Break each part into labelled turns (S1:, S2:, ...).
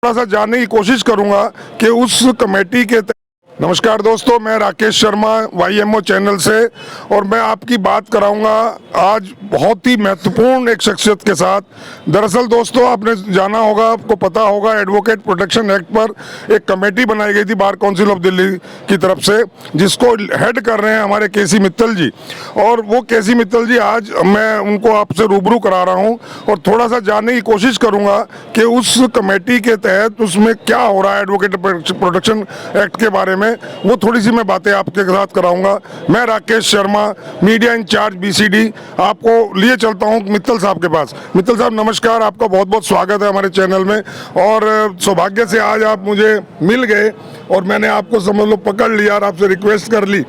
S1: थोड़ा सा जानने की कोशिश करूंगा कि उस कमेटी के नमस्कार दोस्तों, मैं राकेश शर्मा YMO चैनल से, और मैं आपकी बात कराऊंगा आज बहुत ही महत्वपूर्ण एक शख्सियत के साथ। दरअसल दोस्तों, आपने जाना होगा, आपको पता होगा, एडवोकेट प्रोटेक्शन एक्ट पर एक कमेटी बनाई गई थी बार काउंसिल ऑफ दिल्ली की तरफ से, जिसको हेड कर रहे हैं हमारे KC मित्तल जी। और वो KC मित्तल जी, आज मैं उनको आपसे रूबरू करा रहा हूँ और थोड़ा सा जानने की कोशिश करूँगा कि उस कमेटी के तहत उसमें क्या हो रहा है एडवोकेट प्रोटेक्शन एक्ट के बारे में। वो थोड़ी सी मैं बातें आपके साथ कराऊंगा। मैं Rakesh Sharma, media incharge BCD, आपको लिए चलता हूं मित्तल साहब के पास। मित्तल साहब नमस्कार, आपका बहुत बहुत स्वागत है हमारे चैनल में। और सौभाग्य से आज आप मुझे मिल गए और मैंने आपको समझ लो पकड़ लिया और आपसे रिक्वेस्ट कर ली।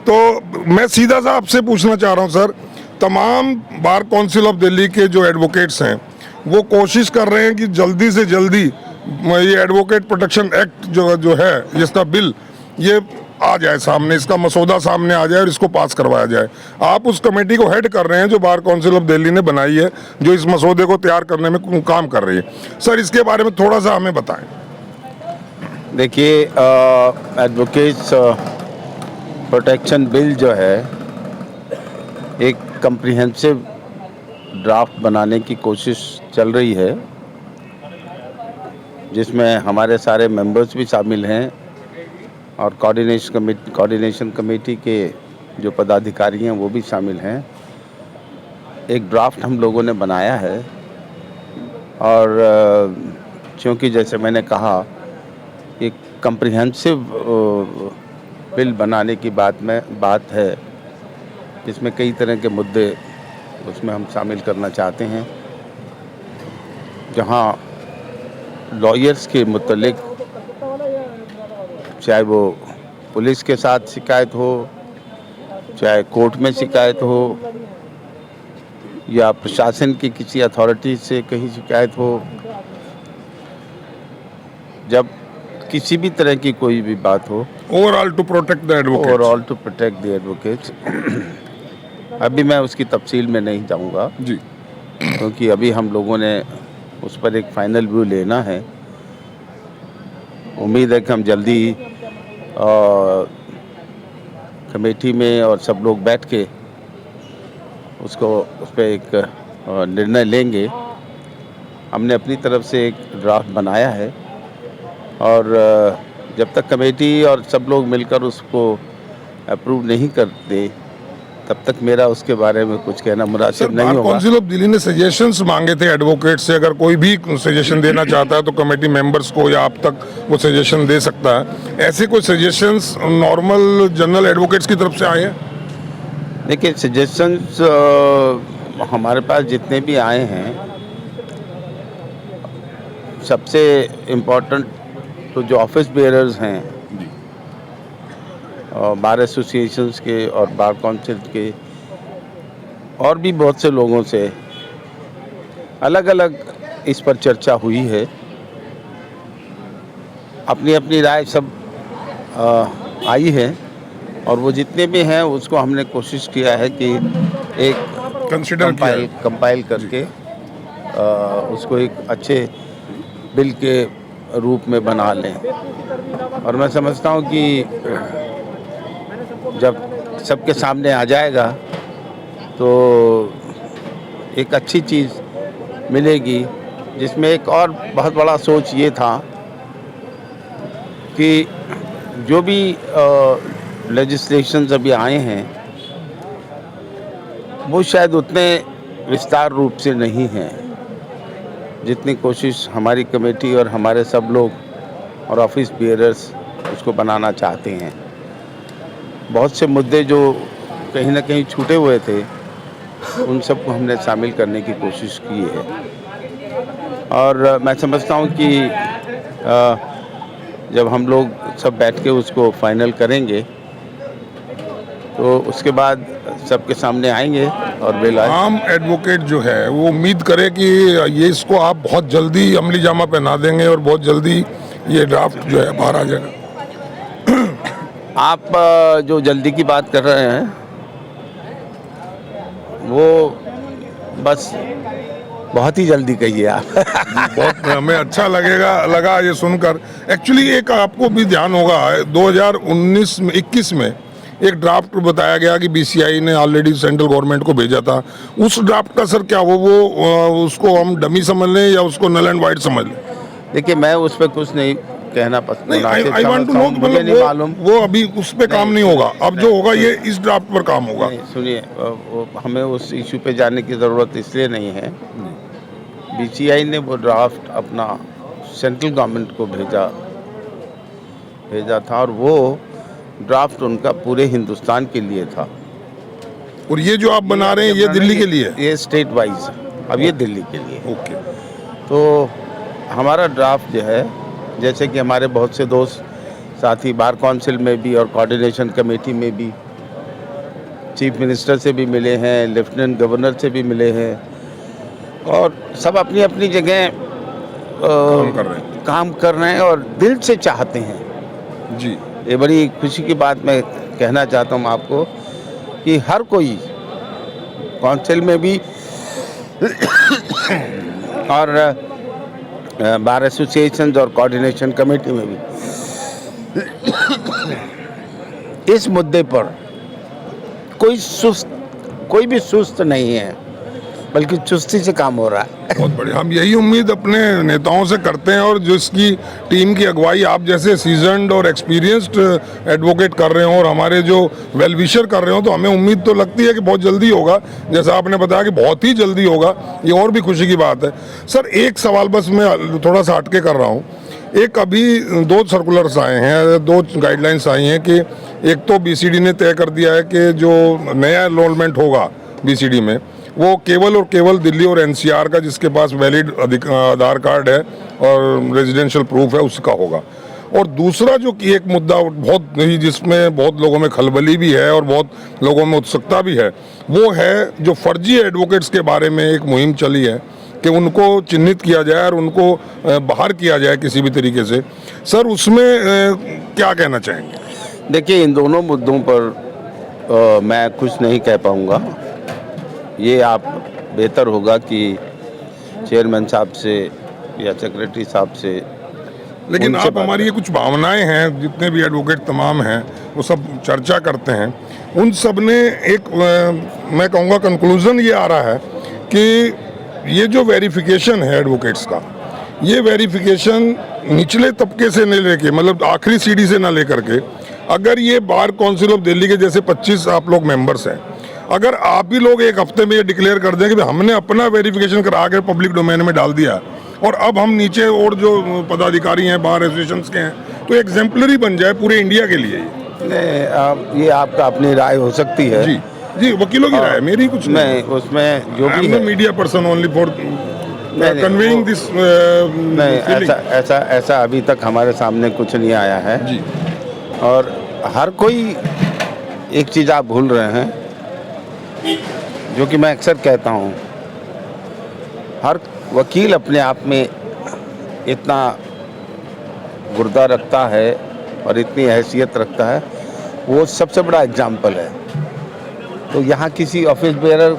S1: तो मैं सीधा सा आपसे पूछना चाह रहा हूं सर, तमाम बार काउंसिल ऑफ दिल्ली के जो एडवोकेट्स हैं वो कोशिश कर रहे हैं कि जल्दी से जल्दी ये एडवोकेट प्रोटेक्शन एक्ट जो है, जिसका बिल ये आ जाए सामने, इसका मसौदा सामने आ जाए और इसको पास करवाया जाए। आप उस कमेटी को हेड कर रहे हैं जो बार काउंसिल ऑफ दिल्ली ने बनाई है, जो इस मसौदे को तैयार करने में काम कर रही है। सर, इसके बारे में थोड़ा सा हमें बताएं।
S2: देखिए, एडवोकेट्स प्रोटेक्शन बिल जो है एक कम्प्रिहेंसिव ड्राफ्ट बनाने की कोशिश चल रही है, जिसमें हमारे सारे मेंबर्स भी शामिल हैं और कोऑर्डिनेशन कमेटी के जो पदाधिकारी हैं वो भी शामिल हैं। एक ड्राफ्ट हम लोगों ने बनाया है और क्योंकि जैसे मैंने कहा, एक कम्प्रिहेंसिव बिल बनाने की बात है, जिसमें कई तरह के मुद्दे उसमें हम शामिल करना चाहते हैं, जहां लॉयर्स के मुतल्लिक, चाहे वो पुलिस के साथ शिकायत हो, चाहे कोर्ट में शिकायत हो, या प्रशासन की किसी अथॉरिटी से कहीं शिकायत हो, जब किसी भी तरह की कोई भी बात हो,
S1: overall to protect the
S2: advocates. अभी मैं उसकी तफसील में नहीं जाऊंगा
S1: जी,
S2: क्योंकि अभी हम लोगों ने उस पर एक फाइनल व्यू लेना है। उम्मीद है कि हम जल्दी कमेटी में और सब लोग बैठ के उस पर एक निर्णय लेंगे। हमने अपनी तरफ से एक ड्राफ्ट बनाया है और जब तक कमेटी और सब लोग मिलकर उसको अप्रूव नहीं करते, तब तक मेरा उसके बारे में कुछ कहना मुनासिब नहीं होगा।
S1: काउंसिल ऑफ दिल्ली ने सजेशंस मांगे थे एडवोकेट से, अगर कोई भी सजेशन देना चाहता है तो कमेटी मेंबर्स को या आप तक वो सजेशन दे सकता है। ऐसे कोई सजेशंस नॉर्मल जनरल एडवोकेट्स की तरफ से आए हैं?
S2: देखिए, सजेशंस हमारे पास जितने भी आए हैं, सबसे इम्पोर्टेंट तो जो ऑफिस बेयरर्स हैं, बार एसोसिएशंस के और बार काउंसिल के और भी बहुत से लोगों से अलग अलग इस पर चर्चा हुई है। अपनी अपनी राय सब आई है और वो जितने भी हैं उसको हमने कोशिश किया है कि एक कंपाइल करके उसको एक अच्छे बिल के रूप में बना लें। और मैं समझता हूँ कि जब सबके सामने आ जाएगा तो एक अच्छी चीज़ मिलेगी, जिसमें एक और बहुत बड़ा सोच ये था कि जो भी लेजिस्लेशंस अभी आए हैं वो शायद उतने विस्तार रूप से नहीं हैं जितनी कोशिश हमारी कमेटी और हमारे सब लोग और ऑफिस बियरर्स उसको बनाना चाहते हैं। बहुत से मुद्दे जो कहीं ना कहीं छूटे हुए थे, उन सबको हमने शामिल करने की कोशिश की है। और मैं समझता हूँ कि जब हम लोग सब बैठ के उसको फाइनल करेंगे तो उसके बाद सबके सामने आएंगे और बिल आए।
S1: आम एडवोकेट जो है वो उम्मीद करे कि ये इसको आप बहुत जल्दी अमली जामा पहना देंगे और बहुत जल्दी ये ड्राफ्ट जो है बाहर आ जाएगा।
S2: आप जो जल्दी की बात कर रहे हैं वो बस बहुत ही जल्दी कहिए आप।
S1: बहुत हमें अच्छा लगा ये सुनकर। एक्चुअली एक आपको भी ध्यान होगा 2019 में 21 में एक ड्राफ्ट बताया गया कि बीसीआई ने ऑलरेडी सेंट्रल गवर्नमेंट को भेजा था। उस ड्राफ्ट का सर क्या उसको हम डमी समझ लें या उसको नल एंड वाइट समझ लें?
S2: देखिए, मैं उस पर कुछ नहीं कहना पसंद,
S1: नहीं, आई वांट टू नो,
S2: मुझे नहीं मालूम।
S1: वो अभी उस पे काम नहीं होगा, अब जो होगा ये इस ड्राफ्ट पर काम होगा।
S2: नहीं, सुनिए, हमें उस इशू पे जाने की ज़रूरत इसलिए नहीं है। बीसीआई ने वो ड्राफ्ट अपना सेंट्रल गवर्नमेंट को भेजा था और वो ड्राफ्ट उनका पूरे हिंदुस्तान के लिए था।
S1: और ये जो आप बना रहे हैं ये दिल्ली के लिए?
S2: ये स्टेट वाइज, अब ये दिल्ली के लिए।
S1: ओके।
S2: तो हमारा ड्राफ्ट जो है, जैसे कि हमारे बहुत से दोस्त साथी बार काउंसिल में भी और कोऑर्डिनेशन कमेटी में भी चीफ मिनिस्टर से भी मिले हैं, लेफ्टिनेंट गवर्नर से भी मिले हैं और सब अपनी अपनी जगह काम कर रहे हैं और दिल से चाहते हैं
S1: जी।
S2: ये बड़ी खुशी की बात मैं कहना चाहता हूँ आपको कि हर कोई काउंसिल में भी और बार एसोसिएशन और कोऑर्डिनेशन कमेटी में भी इस मुद्दे पर कोई भी सुस्त नहीं है, बल्कि चुस्ती से काम हो रहा है।
S1: बहुत बढ़िया, हम यही उम्मीद अपने नेताओं से करते हैं और जिसकी टीम की अगुवाई आप जैसे सीजन्ड और एक्सपीरियंस्ड एडवोकेट कर रहे हो और हमारे जो वेल विशर कर रहे हो, तो हमें उम्मीद तो लगती है कि बहुत जल्दी होगा। जैसा आपने बताया कि बहुत ही जल्दी होगा, ये और भी खुशी की बात है। सर एक सवाल बस मैं थोड़ा सा हटके कर रहा हूँ। एक अभी 2 सर्कुलर्स आए हैं, 2 गाइडलाइंस आई हैं कि एक तो बीसीडी ने तय कर दिया है कि जो नया एनरोलमेंट होगा बीसीडी में वो केवल और केवल दिल्ली और एनसीआर का जिसके पास वैलिड आधार कार्ड है और रेजिडेंशियल प्रूफ है उसका होगा। और दूसरा जो कि एक मुद्दा बहुत ही जिसमें बहुत लोगों में खलबली भी है और बहुत लोगों में उत्सुकता भी है, वो है जो फर्जी एडवोकेट्स के बारे में एक मुहिम चली है कि उनको चिन्हित किया जाए और उनको बाहर किया जाए किसी भी तरीके से। सर उसमें क्या कहना चाहेंगे?
S2: देखिए, इन दोनों मुद्दों पर मैं कुछ नहीं कह पाऊँगा। ये आप बेहतर होगा कि चेयरमैन साहब से या सेक्रेटरी साहब से।
S1: लेकिन आप हमारी ये कुछ भावनाएं हैं, जितने भी एडवोकेट तमाम हैं वो सब चर्चा करते हैं, उन सब ने एक मैं कहूँगा कंक्लूजन ये आ रहा है कि ये जो वेरिफिकेशन है एडवोकेट्स का, ये वेरिफिकेशन निचले तबके से नहीं लेके मतलब आखिरी सीढ़ी से ना लेकर के, अगर ये बार काउंसिल ऑफ दिल्ली के जैसे 25 आप लोग मेंबर्स हैं, अगर आप ही लोग एक हफ्ते में ये डिक्लेयर कर दें कि हमने अपना वेरिफिकेशन करा के पब्लिक डोमेन में डाल दिया और अब हम नीचे और जो पदाधिकारी हैं बार एसोसिएशन के हैं, तो एग्जाम्पलरी बन जाए पूरे इंडिया के लिए।
S2: ये आपका अपनी राय हो सकती है।
S1: जी जी, वकीलों की राय है, मेरी कुछ
S2: नहीं। उसमें जो भी है,
S1: media person only for conveying this.
S2: नहीं, ऐसा अभी तक हमारे सामने कुछ नहीं आया है
S1: जी।
S2: और हर कोई एक चीज़ आप भूल रहे हैं जो कि मैं अक्सर कहता हूँ, हर वकील अपने आप में इतना गुर्दा रखता है और इतनी हैसियत रखता है, वो सबसे बड़ा एग्जाम्पल है। तो यहाँ किसी ऑफिस बेयरर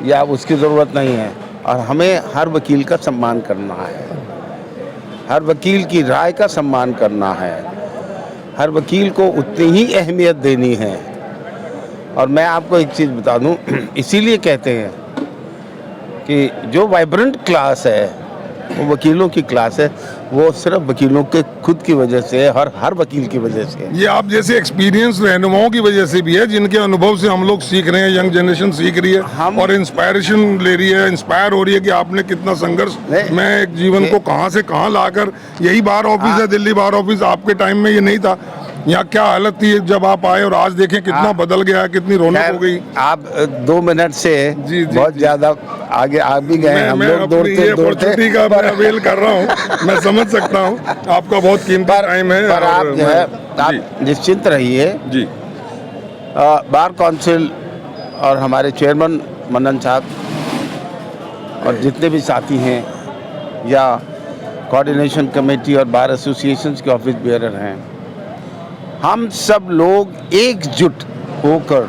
S2: या उसकी ज़रूरत नहीं है और हमें हर वकील का सम्मान करना है, हर वकील की राय का सम्मान करना है, हर वकील को उतनी ही अहमियत देनी है। और मैं आपको एक चीज़ बता दूं, इसीलिए कहते हैं कि जो वाइब्रेंट क्लास है वो वकीलों की क्लास है, वो सिर्फ वकीलों के खुद की वजह से और हर वकील की वजह से। ये
S1: आप जैसे एक्सपीरियंस रहनुमाओं की वजह से भी है, जिनके अनुभव से हम लोग सीख रहे हैं, यंग जनरेशन सीख रही है और इंस्पायरेशन ले रही है, इंस्पायर हो रही है कि आपने कितना संघर्ष में एक जीवन को कहां से कहां लाकर, यही बार ऑफिस है दिल्ली बार ऑफिस, आपके टाइम में ये नहीं था। यहाँ क्या हालत थी जब आप आए और आज देखें कितना बदल गया, कितनी रौनक हो गई।
S2: आप 2 मिनट से बहुत ज्यादा आगे आ भी गए। हम लोग
S1: दौड़ते का मैं अवेल कर रहा हूँ, मैं समझ सकता हूँ आपका बहुत कीमती टाइम है।
S2: पर आप जो है आप निश्चिंत रहिए जी। बार काउंसिल और हमारे चेयरमैन मनन साहब और जितने भी साथी हैं या कोऑर्डिनेशन कमेटी और बार एसोसिएशन के ऑफिस बेयरर हैं, हम सब लोग एकजुट होकर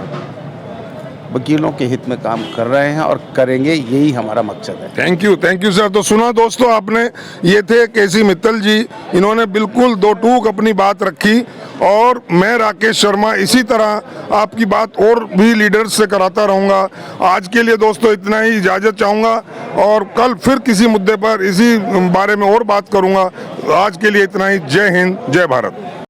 S2: वकीलों के हित में काम कर रहे हैं और करेंगे, यही हमारा मकसद है।
S1: Thank you sir. तो सुना दोस्तों आपने, ये थे केसी मित्तल जी, इन्होंने बिल्कुल दो टूक अपनी बात रखी और मैं राकेश शर्मा इसी तरह आपकी बात और भी लीडर्स से कराता रहूँगा। आज के लिए दोस्तों इतना ही, इजाज़त चाहूँगा और कल फिर किसी मुद्दे पर इसी बारे में और बात करूँगा। आज के लिए इतना ही। जय हिंद, जय भारत।